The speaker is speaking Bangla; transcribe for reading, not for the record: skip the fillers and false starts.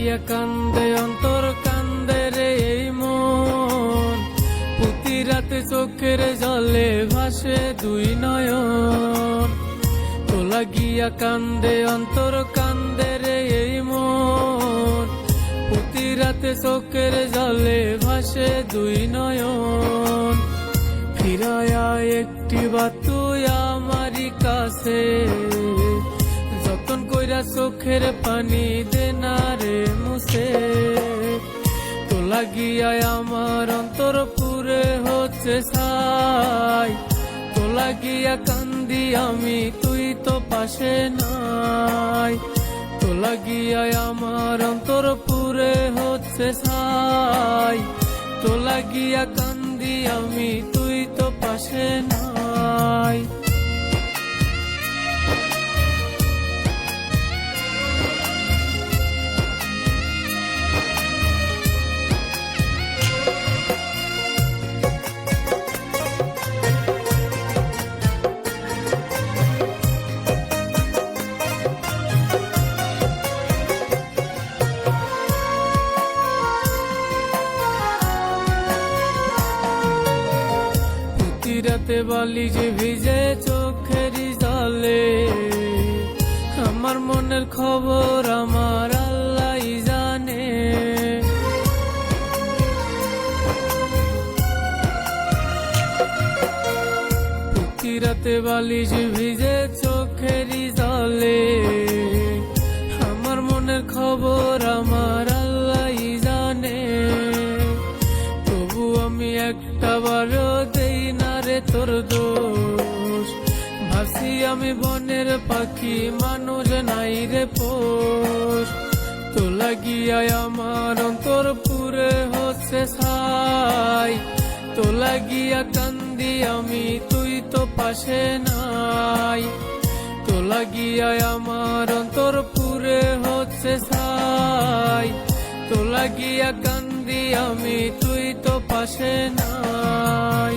লাগিয়া কান্দে অন্তর কান্দে রে এই মন, প্রতি রাতে চোখের জলে ভাসে দুই নয়ন। তো লাগিয়া কান্দে অন্তর কান্দে রে এই মন, প্রতি রাতে চোখের জলে ভাসে দুই নয়ন। ফিরায়া একটি বার তুই আমারি কাছে, যতন কইরা চোখের পানি দে না রে মুছে। তো লাগিয়া আমার অন্তর পুরে হচ্ছে ছাই, তো লাগিয়া কান্দি আমি তুই তো পাশে নাই। তো লাগিয়া আমার অন্তর পুরে হচ্ছে ছাই, তো লাগিয়া কান্দি আমি তুই তো পাশে নাই। রাতে বালি যে ভিজে চোখের জলে, আমার মনের খবর আমার আল্লাহ জানে। প্রতি রাতে বালি যে ভিজে চোখের জলে, আমার মনের খবর আমার আল্লাহ জানে। তবু আমি একটা বারও দেই না রে তোর দোষ, ভাবছি আমি বনের পাখি মানুষ নাই রে পোষ। তো লাগিয়া আমার অন্তর পুরে হচ্ছে ছাই, তো লাগিয়া কান্দি আমি তুই তো পাশে নাই। তো লাগিয়া আমার অন্তর পুরে হচ্ছে ছাই, তো লাগিয়া কান্দি আমি তুই তো পাশে নাই।